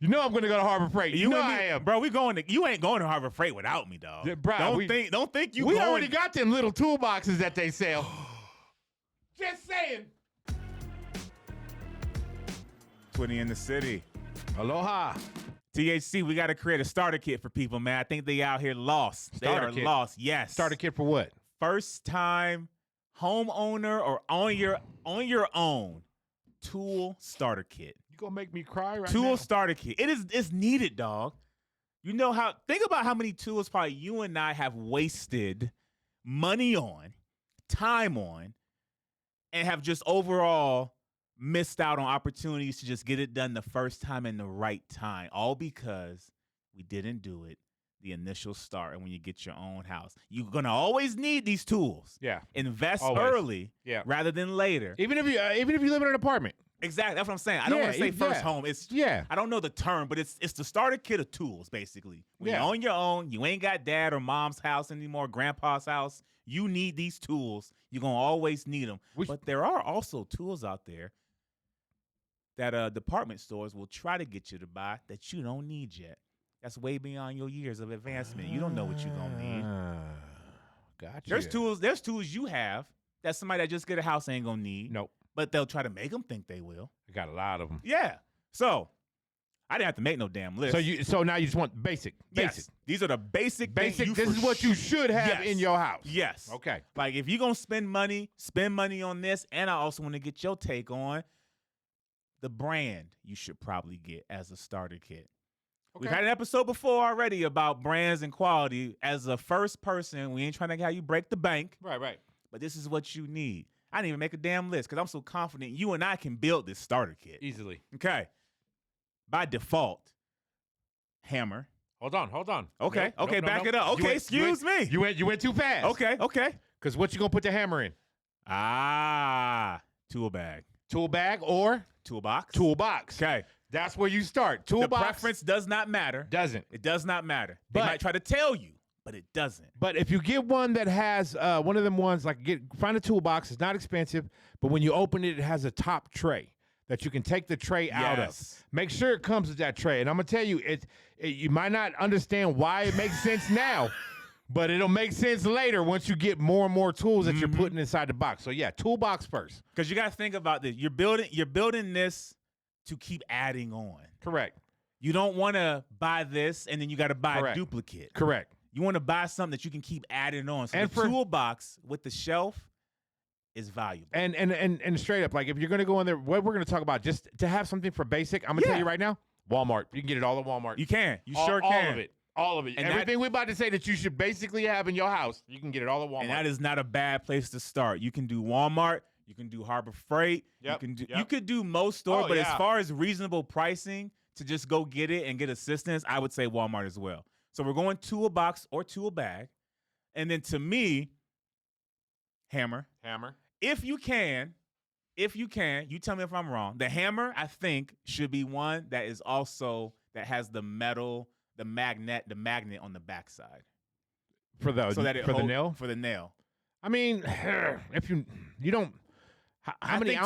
You know I'm going to go to Harbor Freight. You know I am. Bro, you ain't going to Harbor Freight without me, dog. Yeah, bro, don't think you We going. already got them little toolboxes that they sell. Just saying. Twitty in the city. Aloha. THC, we got to create a starter kit for people, man. I think they out here lost. Starter they kit. are lost. Yes. Starter kit for what? First time homeowner or on your own tool starter kit. You gonna make me cry right now? Tool starter kit. It's needed, dog. You know think about how many tools probably you and I have wasted money on, time on, and have just overall missed out on opportunities to just get it done the first time in the right time, all because we didn't do it the initial start. And when you get your own house, you're gonna always need these tools. Yeah. Invest Always. early, Yeah. rather than later. Even if you live in an apartment. Exactly. That's what I'm saying. I don't want to say first home. It's I don't know the term, but it's the starter kit of tools, basically. When you're on your own, you ain't got dad or mom's house anymore, grandpa's house. You need these tools. You're gonna always need them. But there are also tools out there that department stores will try to get you to buy that you don't need yet. That's way beyond your years of advancement. You don't know what you're gonna need. Gotcha. There's tools you have that somebody that just get a house ain't gonna need. Nope. But they'll try to make them think they will. I got a lot of them. Yeah. So I didn't have to make no damn list. So now you just want basic. Yes. These are the basic. This is what you should have in your house. Yes. Okay. Like if you're gonna spend money on this. And I also want to get your take on the brand you should probably get as a starter kit. Okay. We've had an episode before already about brands and quality. As a first person, we ain't trying to have you break the bank. Right. But this is what you need. I didn't even make a damn list because I'm so confident you and I can build this starter kit. Easily. Okay. By default, hammer. Hold on. Okay, back it up. Okay, excuse me. You went too fast. Okay. Because what you gonna put the hammer in? Tool bag. Tool bag or? Toolbox. Toolbox. Okay. That's where you start. Toolbox. The preference does not matter. Doesn't. It does not matter. They might try to tell you, but it doesn't. But if you get one that has one of them ones, find a toolbox. It's not expensive, but when you open it, it has a top tray that you can take the tray out of. Make sure it comes with that tray. And I'm gonna tell you, you might not understand why it makes sense now, but it'll make sense later once you get more and more tools that you're putting inside the box. So yeah, toolbox first. Because you got to think about this. You're building this to keep adding on. Correct. You don't want to buy this and then you got to buy a duplicate. Correct. You want to buy something that you can keep adding on. So the toolbox with the shelf is valuable. And straight up, like if you're going to go in there, what we're going to talk about, just to have something for basic, I'm going to tell you right now, Walmart. You can get it all at Walmart. You can. You sure can. All of it. All of it. And everything we're about to say that you should basically have in your house, you can get it all at Walmart. And that is not a bad place to start. You can do Walmart. You can do Harbor Freight. Yep. You could do most stores, but as far as reasonable pricing to just go get it and get assistance, I would say Walmart as well. So we're going toolbox or tool bag. And then to me, hammer. If you can, you tell me if I'm wrong. The hammer, I think, should be one that is also that has the metal, the magnet on the backside. For the nail? For the nail. I mean, if you don't how many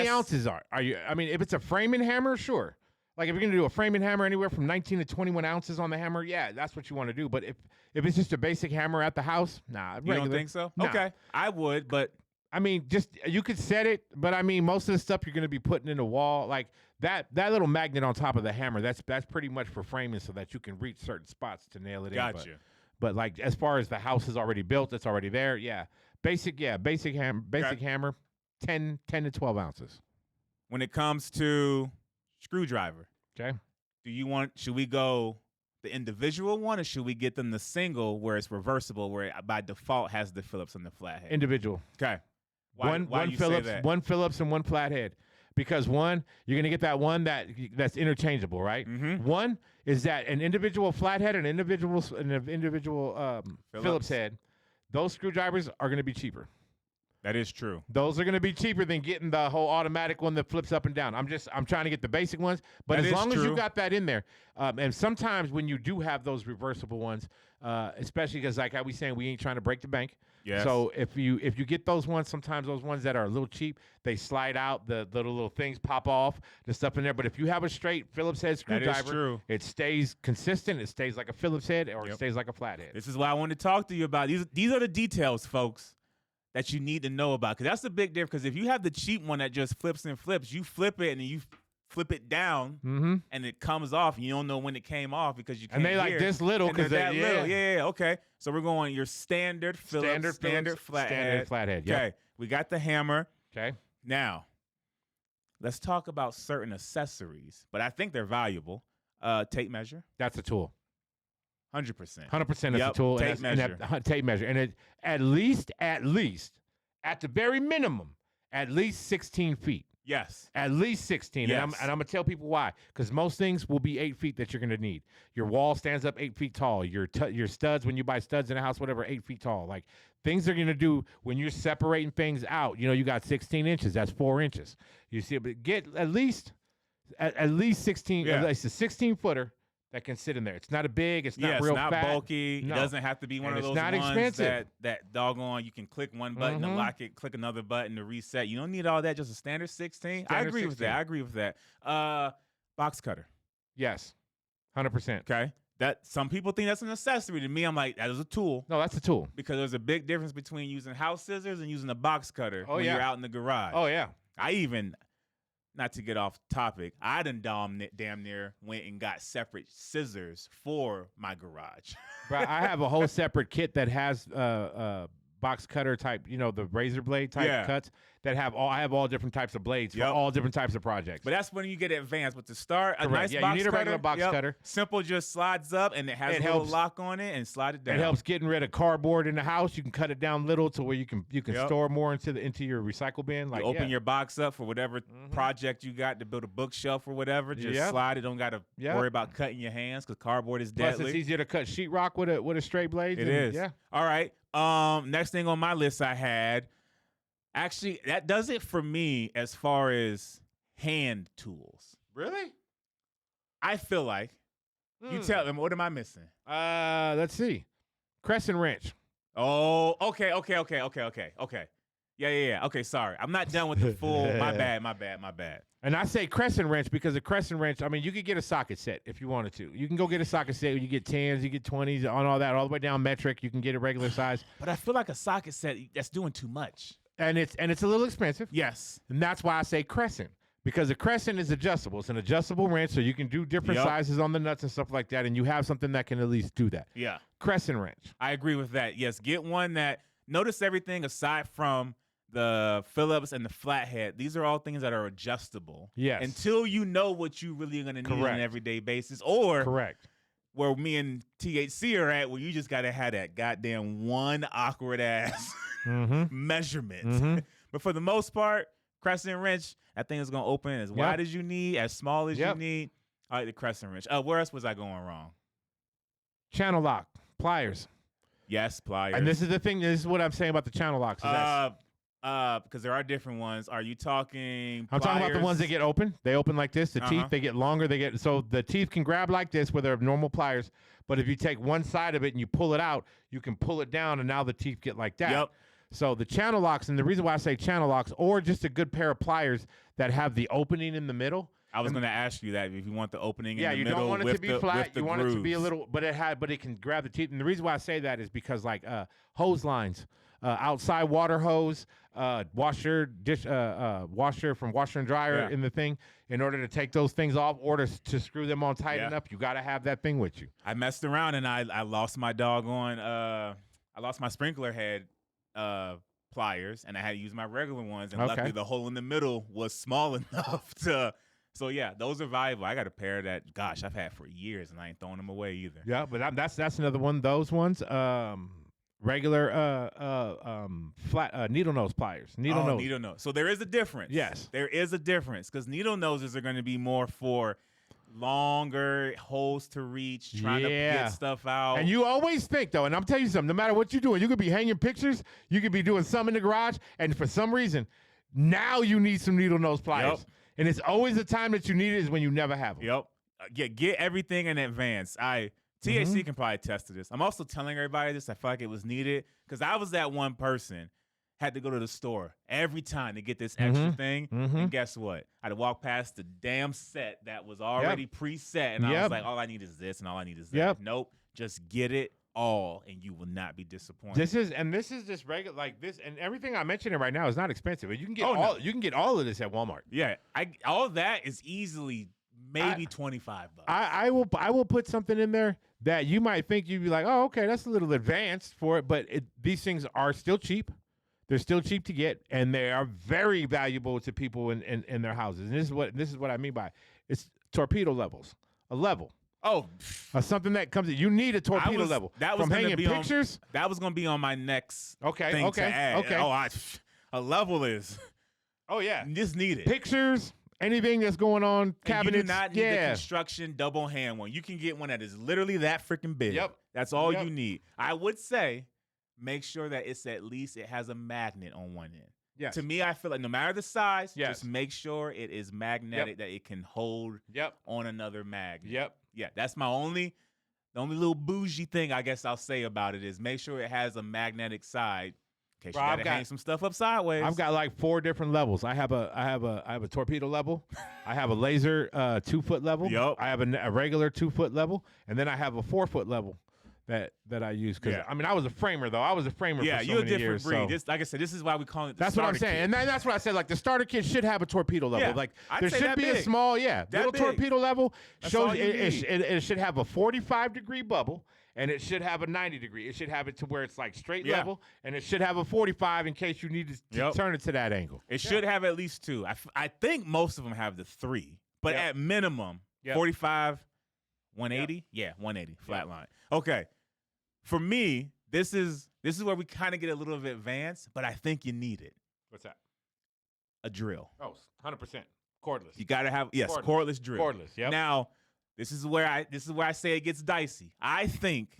ounces are you? I mean, if it's a framing hammer, sure. Like if you're gonna do a framing hammer anywhere from 19 to 21 ounces on the hammer, yeah, that's what you want to do. But if it's just a basic hammer at the house, nah. You don't think so? Nah. Okay, I would, but I mean, just you could set it, but I mean, most of the stuff you're gonna be putting in the wall, like that little magnet on top of the hammer, that's pretty much for framing so that you can reach certain spots to nail it in. Gotcha. But like as far as the house is already built, it's already there. Yeah, basic hammer, 10 to 12 ounces. When it comes to screwdriver, okay, should we go the individual one, or should we get them the single where it's reversible, where it by default has the Phillips and the flathead? Individual. Okay. Why you Phillips, say that? One Phillips and one flathead. Because one, you're gonna get that one that's interchangeable, right? Mm-hmm. One is that an individual flathead and an individual Phillips head. Those screwdrivers are gonna be cheaper. That is true. Those are going to be cheaper than getting the whole automatic one that flips up and down. I'm trying to get the basic ones, but as long as you got that in there, and sometimes when you do have those reversible ones, especially because like how we saying we ain't trying to break the bank, Yes. So if you get those ones, sometimes those ones that are a little cheap, they slide out, the little things pop off, the stuff in there. But if you have a straight Phillips head screwdriver, it stays consistent. It stays like a Phillips head, or it stays like a flathead. This is what I wanted to talk to you about. These are the details, folks, that you need to know about, because that's the big difference. Because if you have the cheap one that just flips and flips, you flip it and then you flip it down, and it comes off. And you don't know when it came off because you can't. And they like this little because that little. Yeah. Okay. So we're going your standard Phillips, standard flathead. Okay. We got the hammer. Okay. Now, let's talk about certain accessories, but I think they're valuable. Tape measure. That's a tool. 100%. 100% is a tool. Tape measure. Tape measure. And it at least, at the very minimum, at least 16 feet. Yes. At least 16. Yes. And I'm going to tell people why. Because most things will be 8 feet that you're going to need. Your wall stands up 8 feet tall. Your studs, when you buy studs in a house, whatever, 8 feet tall. Like, things are going to do when you're separating things out. You know, you got 16 inches. That's 4 inches. You see, but get at least 16, at least a 16-footer that can sit in there. It's not a big. It's not real fat. It's not bulky. No. It doesn't have to be one of those ones expensive. that doggone, you can click one button to lock it, click another button to reset. You don't need all that. Just a standard 16. I agree with that. Box cutter. Yes, 100%. Okay. That some people think that's an accessory. To me, I'm like, that is a tool. No, that's a tool. Because there's a big difference between using house scissors and using a box cutter when you're out in the garage. Oh yeah. I even, not to get off topic, I done damn near went and got separate scissors for my garage. Bro, I have a whole separate kit that has box cutter type, the razor blade type cuts that I have all different types of blades for all different types of projects. But that's when you get advanced. But to start, a nice box you need a regular box cutter. Simple, just slides up and it has a little lock on it and slide it down. It helps getting rid of cardboard in the house. You can cut it down little to where you can store more into your recycle bin. Like, you open your box up for whatever project you got to build a bookshelf or whatever. Just slide it. Don't got to worry about cutting your hands because cardboard is deadly. Plus, it's easier to cut sheetrock with a straight blade. It is. Yeah. All right. Next thing on my list I had, actually, that does it for me as far as hand tools. Really? I feel like. You tell them, what am I missing? Let's see. Crescent wrench. Oh, okay. Yeah. Okay, sorry. I'm not done with the full. My bad. And I say crescent wrench because a crescent wrench, I mean, you could get a socket set if you wanted to. You can go get a socket set. You get 10s, you get 20s, on all that, all the way down metric. You can get a regular size. But I feel like a socket set, that's doing too much. And it's a little expensive. Yes. And that's why I say crescent. Because a crescent is adjustable. It's an adjustable wrench, so you can do different sizes on the nuts and stuff like that, and you have something that can at least do that. Yeah. Crescent wrench. I agree with that. Yes, get one that, notice everything aside from the Phillips and the flathead. These are all things that are adjustable. Yes. Until you know what you really are going to need on an everyday basis. Or where me and THC are at, where you just got to have that goddamn one awkward-ass measurement. But for the most part, crescent wrench, that thing is going to open as wide as you need, as small as you need. I like the crescent wrench. Where else was I going wrong? Channel lock, pliers. Yes, pliers. And this is the thing. This is what I'm saying about the channel locks. Because there are different ones. Are you talking? I'm talking about the ones that get open. They open like this. The teeth, they get longer. So the teeth can grab like this where they're normal pliers. But if you take one side of it and you pull it out, you can pull it down, and now the teeth get like that. Yep. So the channel locks, and the reason why I say channel locks, or just a good pair of pliers that have the opening in the middle. I was going to ask you that if you want the opening in the middle. Yeah, you don't want it to be flat. You want grooves. it to be a little, but it can grab the teeth. And the reason why I say that is because like hose lines, outside water hose, washer from washer and dryer in the thing. In order to take those things off, or to screw them on tight enough, you got to have that thing with you. I messed around and I lost my I lost my sprinkler head pliers, and I had to use my regular ones. And luckily, the hole in the middle was small enough to. So yeah, those are valuable. I got a pair that, gosh, I've had for years, and I ain't throwing them away either. Yeah, but that's another one. Those ones, regular flat needle nose pliers. Needle nose. So there is a difference. Yes, there is a difference because needle noses are going to be more for longer holes to reach, trying to get stuff out. And you always think, though, and I'm telling you something, no matter what you're doing, you could be hanging pictures, you could be doing something in the garage, and for some reason, now you need some needle nose pliers. Yep. And it's always the time that you need it is when you never have them. Yep. Get everything in advance. THC can probably attest to this. I'm also telling everybody this. I feel like it was needed because I was that one person had to go to the store every time to get this extra thing. And guess what? I'd walk past the damn set that was already preset, and I was like, all I need is this, and all I need is that. Nope, just get it all, and you will not be disappointed. This is just regular, like this, and everything I'm mentioning right now is not expensive. You can get you can get all of this at Walmart. Yeah, all of that is easily maybe $25. I will put something in there that you might think you'd be like, oh, okay, that's a little advanced for it, but these things are still cheap. They're still cheap to get, and they are very valuable to people in their houses. And this is what I mean by it's torpedo levels, a level. Oh, something that comes. You need a torpedo level. That was from hanging pictures. That was going to be on my next thing to add. Okay. Oh, a level is. Oh yeah, you just need it. Pictures. Anything that's going on, cabinets. You do not need the construction double hand one. You can get one that is literally that freaking big. Yep. That's all you need. I would say make sure that it has a magnet on one end. Yes. To me, I feel like no matter the size, just make sure it is magnetic, that it can hold on another magnet. Yeah, that's the only little bougie thing I guess I'll say about it is make sure it has a magnetic side. In case you gotta hang some stuff up sideways. I've got like 4 different levels. I have a torpedo level. I have a laser 2-foot level. Yep. I have a regular 2-foot level, and then I have a 4-foot level that I use. Because I mean, I was a framer though. I was a framer. Yeah, for so you're a many different years, breed. So. This, like I said, this is why we call it. That's what I'm saying, and that's what I said. Like the starter kit should have a torpedo level. Yeah, like I'd there say should that be big. a small, little big. torpedo level. That's Shows all you need. It should have a 45-degree bubble. And it should have a 90-degree. It should have it to where it's like straight level, and it should have a 45 in case you need to turn it to that angle. It should have at least 2. I think most of them have the 3, but at minimum 45, 180. Yeah, 180 flat line. Okay, for me, this is where we kind of get a little bit advanced, but I think you need it. What's that? A drill. Oh, 100% cordless. You got to have cordless drill. Cordless. Yep. Now. This is where I say it gets dicey. I think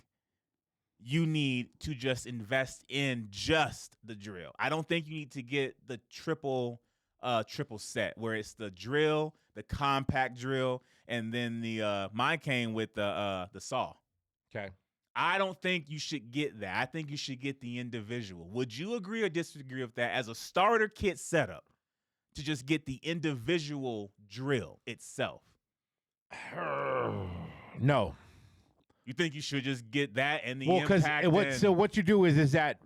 you need to just invest in just the drill. I don't think you need to get the triple set where it's the drill, the compact drill, and then the mine came with the saw. Okay. I don't think you should get that. I think you should get the individual. Would you agree or disagree with that as a starter kit setup to just get the individual drill itself? No. You think you should just get that and the impact? So what you do is that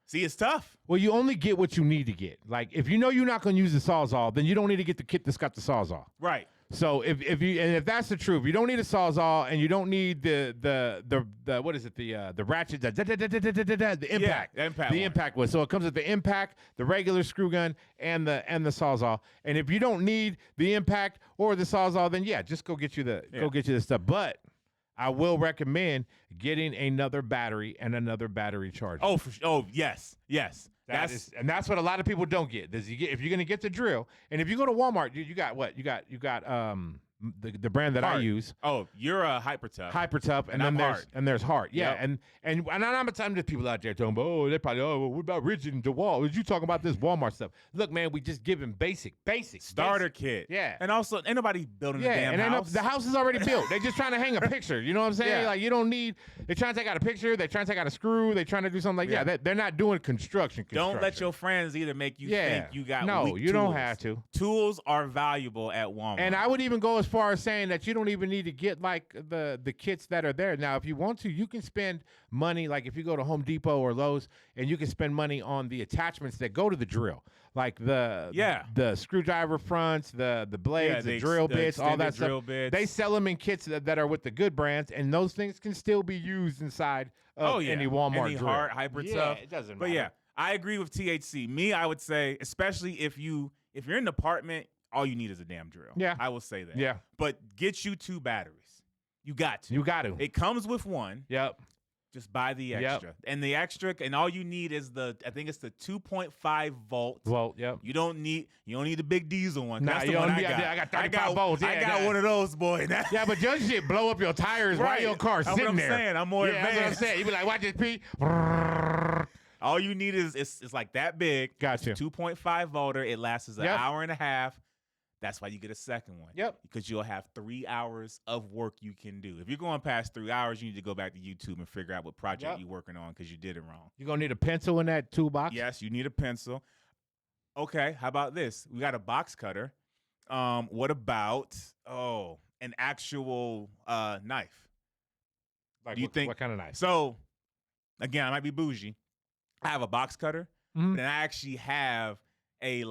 see, it's tough. Well, you only get what you need to get. Like if you know you're not going to use the Sawzall, then you don't need to get the kit that's got the Sawzall. Right. So if that's the truth, you don't need a Sawzall and you don't need the what is it, the ratchet, the impact, the impact one. So it comes with the impact, the regular screw gun, and the Sawzall. And if you don't need the impact or the Sawzall, then just go get you the stuff. But I will recommend getting another battery and another battery charger. Oh yes. That's what a lot of people don't get. If you're gonna get the drill, and if you go to Walmart, you got what? You got the brand that I use. Oh, you're a Hyper-Tough, and then there's Hard. Yeah, and I'm a time there's people out there talking about, they're probably, what about Rigid and DeWalt? Was you talking about this Walmart stuff? Look, man, we just give him basic starter kit. Yeah, and also ain't nobody building a damn house. The house is already built. They're just trying to hang a picture. You know what I'm saying? Yeah. Like you don't need. They're trying to take out a picture. They're trying to take out a screw. They're trying to do something like they're not doing construction. Don't let your friends either make you think you got no. weak You tools. don't have to. Tools are valuable at Walmart, and I would even go as far as saying that you don't even need to get like the kits that are there. Now, if you want to, you can spend money. Like if you go to Home Depot or Lowe's, and you can spend money on the attachments that go to the drill, like the screwdriver fronts, the blades, the drill bits, all that stuff. They sell them in kits that are with the good brands, and those things can still be used inside of any Walmart drill. Hard, Hyper-Tough. It doesn't matter. But I agree with THC. Me, I would say, especially if you're in an apartment, all you need is a damn drill. Yeah. I will say that. Yeah. But get you 2 batteries. You got to. You got to. It comes with one. Yep. Just buy the extra. And the extra, and all you need is I think it's the 2.5 volt. Well, yep. You don't need the big diesel one. Nah, That's the one I got. I got 35 volts. I got one of those, boy. Yeah, but your shit blow up your tires while your car's sitting there. That's what I'm saying. I'm more advanced. That's what I'm saying. You be like, watch this pee. All you need is it's like that big. Gotcha. It's 2.5 volter. It lasts an hour and a half. That's why you get a second one. Yep. Because you'll have 3 hours of work you can do. If you're going past 3 hours, you need to go back to YouTube and figure out what project you're working on because you did it wrong. You're going to need a pencil in that toolbox? Yes, you need a pencil. Okay, how about this? We got a box cutter. What about, an actual knife? Like Do you think, what kind of knife? So, again, I might be bougie. I have a box cutter, and I actually have a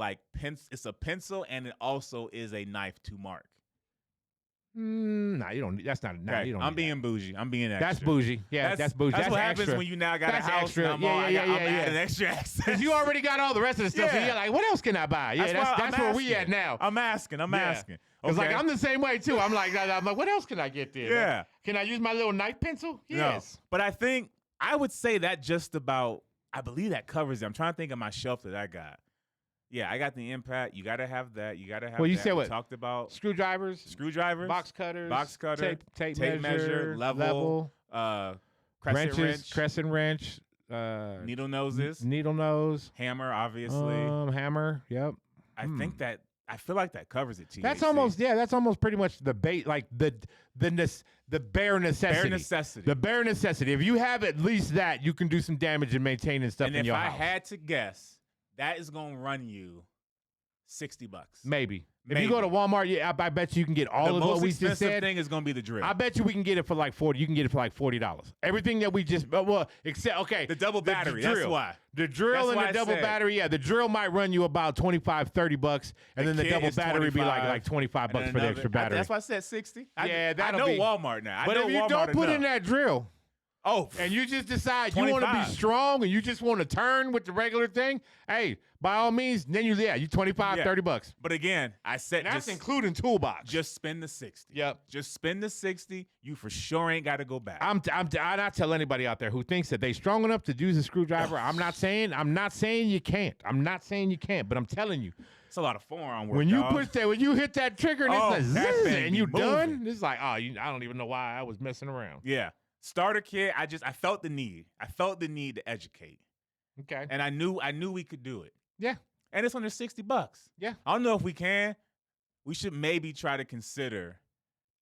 it's a pencil, and it also is a knife to mark. Nah, you don't. That's not. Nah, you don't. I'm being bougie. I'm being extra. That's bougie. Yeah, that's bougie. That's what extra. happens when you now got that's a house. Extra. I'm adding extra access. Because you already got all the rest of the stuff. Yeah. And you're like, what else can I buy? Yeah, that's where we at now. I'm asking. Because I'm the same way too. I'm like, what else can I get there? Yeah. Like, can I use my little knife pencil? Yes. No. But I would say that just about. I believe that covers it. I'm trying to think of my shelf that I got. Yeah, I got the impact. You gotta have that. You gotta have. Well, you that. said what? We talked about Screwdrivers, box cutter, tape measure, level, crescent wrench, needle nose, hammer, obviously, hammer. Yep. I feel like that covers it. THC. That's almost pretty much the bait, like the bare necessity. The bare necessity. If you have at least that, you can do some damage and maintaining stuff in your house. And if I had to guess, that is gonna run you $60. Maybe. If you go to Walmart, I bet you can get all of what we just said. The most expensive thing is going to be the drill. I bet you we can get it for like $40. You can get it for like $40. Everything that we just, except, the double battery, the drill. That's why. The drill and the double battery, the drill might run you about $25, $30, and then the double battery be like $25 for the extra battery. That's why I said 60. Yeah, I know Walmart now. But if you don't put in that drill, and you just decide 25. You want to be strong and you just want to turn with the regular thing, hey, by all means, then you $25, $30. But again, I said that's including Toolbox. Just spend the 60. Yep. Just spend the 60. You for sure ain't got to go back. I not tell anybody out there who thinks that they strong enough to use a screwdriver. I'm not saying you can't. I'm not saying you can't, but I'm telling you. It's a lot of forearm work. When you hit that trigger and it's like zzz, and you moving. done, it's like, I don't even know why I was messing around. Yeah. Starter kit, I felt the need. I felt the need to educate. Okay. And I knew we could do it. Yeah. And it's under $60. Yeah. I don't know if we can. We should maybe try to consider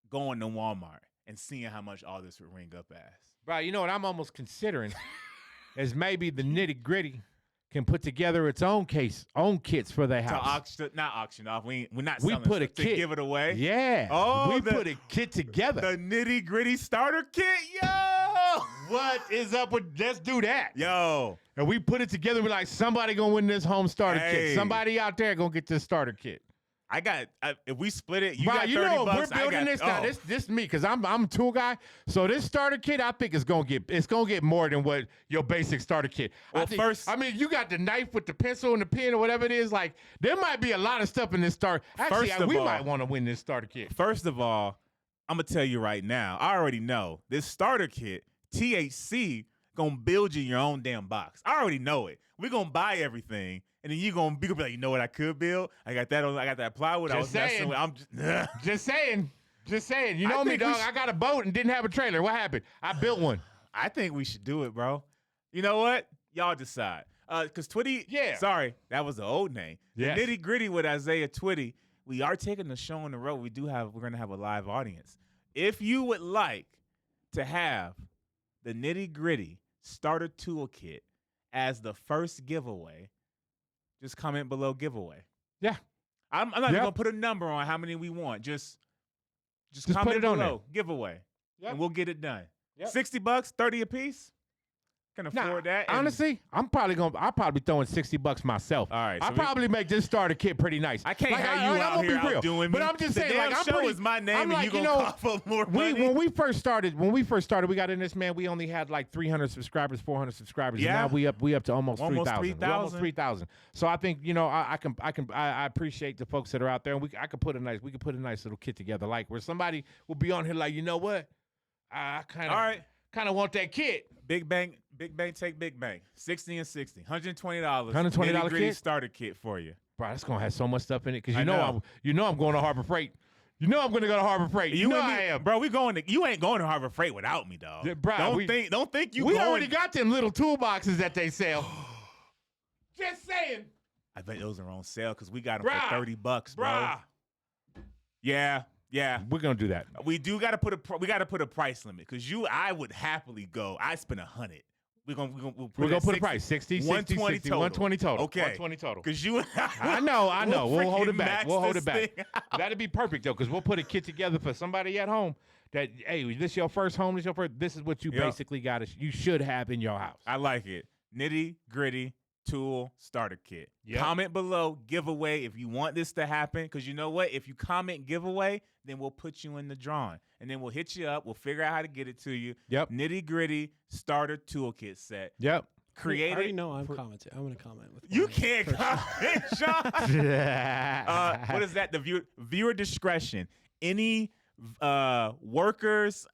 going to Walmart and seeing how much all this would ring up as. Bro, you know what I'm almost considering is maybe the Nitty Gritty can put together its own kits for their house. Not auction off. We're not we selling put a to kit. Give it away. Yeah. Oh, we put a kit together. The Nitty Gritty starter kit, yo. What is up with? Let's do that, yo. And we put it together. We're like, somebody gonna win this home starter kit. Somebody out there gonna get this starter kit. I got. If we split it, you Bro, got $30. We're building this now. This me because I'm a tool guy. So this starter kit, I think it's gonna get more than what your basic starter kit. Well, you got the knife with the pencil and the pen or whatever it is. Like there might be a lot of stuff in this starter. Actually, we might want to win this starter kit. First of all, I'm gonna tell you right now. I already know this starter kit. THC gonna build you your own damn box. I already know it. We're gonna buy everything. And then you're gonna be like, you know what I could build? I got that plywood. Just saying. I was messing with. Just saying. You know me, dog. I got a boat and didn't have a trailer. What happened? I built one. I think we should do it, bro. You know what? Y'all decide. Cause Twitty. Yeah. Sorry, that was the old name. Yes. The Nitty Gritty with Isaiah Twitty. We are taking the show on the road. We're gonna have a live audience. If you would like to have the Nitty Gritty starter toolkit as the first giveaway, just comment below giveaway. Yeah. I'm not even gonna put a number on how many we want. Just comment put it below. On there. Giveaway. Yep. And we'll get it done. Yep. $60, 30 a piece. Can afford that. Honestly, I'll probably be throwing $60 myself. All right. I'll probably make this starter kit pretty nice. I can't have you out here outdoing me. But I'm just saying, the damn show is my name, and you gonna call for more money. When we first started, we got in this, man. We only had like 300 subscribers, 400 subscribers. Yeah. And now we up to almost 3,000. Almost 3,000. So I think I appreciate the folks that are out there, and we could put a nice little kit together, like where somebody will be on here, like, you know what, I kind of want that kit. Big bang, take big bang. 60 and 60, $120. $120 kit starter kit for you, bro. That's gonna have so much stuff in it because I'm going to Harbor Freight. You know I'm gonna go to Harbor Freight. You know I am, bro. You ain't going to Harbor Freight without me, dog. Bro, don't think you. We already got them little toolboxes that they sell. Just saying. I bet those are on sale because we got them for $30, bro. Yeah. We're gonna do that. We do got to put a price limit because I would happily go. I spend $100. We're gonna put a price 60, 120 60, total. 120 total. Okay, 120 total. Because you, I know. We'll hold it back. We'll hold it back. Thing. That'd be perfect though, because we'll put a kit together for somebody at home. That hey, this your first home. This is what you basically you should have in your house. I like it. Nitty Gritty Tool Starter Kit. Yep. Comment below giveaway if you want this to happen. Because you know what? If you comment giveaway, then we'll put you in the drawing. And then we'll hit you up. We'll figure out how to get it to you. Yep. Nitty Gritty Starter Toolkit Set. Yep. I already know I'm commenting. I'm going to comment with you can't comment, Sean. What is that? The viewer discretion. Any workers,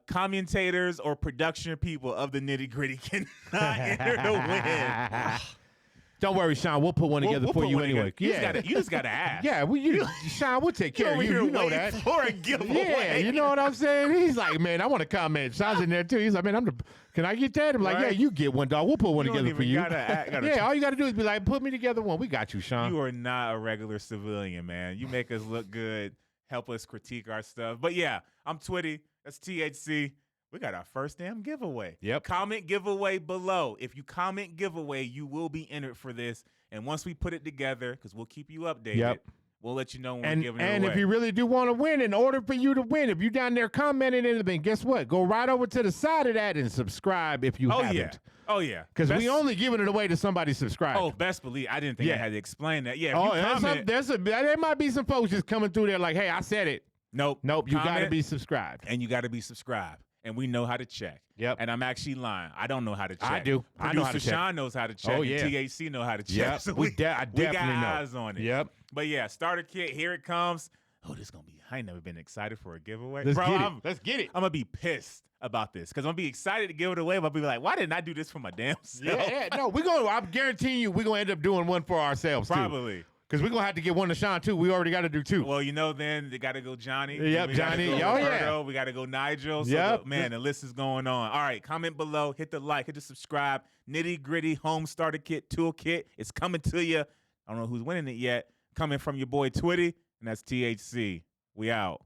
commentators, or production people of the Nitty Gritty cannot enter the win. Don't worry, Sean. We'll put one together for you anyway. You just gotta ask. Yeah, Sean, we'll take care of you. You know that. For a giveaway. Yeah, you know what I'm saying? He's like, man, I want to comment. Sean's in there too. He's like, man, can I get that? I'm like, yeah, you get one, dog. We'll put one together for you. Yeah, all you gotta do is be like, put me together one. We got you, Sean. You are not a regular civilian, man. You make us look good. Help us critique our stuff. But yeah, I'm Twitty. That's THC. We got our first damn giveaway. Yep. Comment giveaway below. If you comment giveaway, you will be entered for this. And once we put it together, because we'll keep you updated, we'll let you know when we're giving it away. And if you really do want to win, in order for you to win, if you're down there commenting anything, guess what? Go right over to the side of that and subscribe if you haven't. Oh, yeah. Because we only giving it away to somebody subscribed. Oh, best believe. I didn't think I had to explain that. Yeah. There might be some folks just coming through there like, hey, I said it. Nope. You got to be subscribed. And you got to be subscribed. And we know how to check. Yep. And I'm actually lying. I don't know how to check. I do. Producer I know how to check. Sean knows how to check. Oh, yeah. And THC know how to check. Yep. So I definitely got know. eyes on it. Yep. But yeah, starter kit, here it comes. Oh, this is going to be, I ain't never been excited for a giveaway. Let's Let's get it. I'm going to be pissed about this because I'm going to be excited to give it away. But I'll be like, why didn't I do this for my damn self? Yeah. No, I'm guaranteeing you we're going to end up doing one for ourselves, Probably. Too. Because we're going to have to get one to Sean, too. We already got to do two. Well, then they got to go Johnny. Yep, Johnny. Roberto, we got to go Nigel. So the list is going on. All right, comment below. Hit the like. Hit the subscribe. Nitty Gritty Home Starter Kit Toolkit. It's coming to you. I don't know who's winning it yet. Coming from your boy Twitty, and that's THC. We out.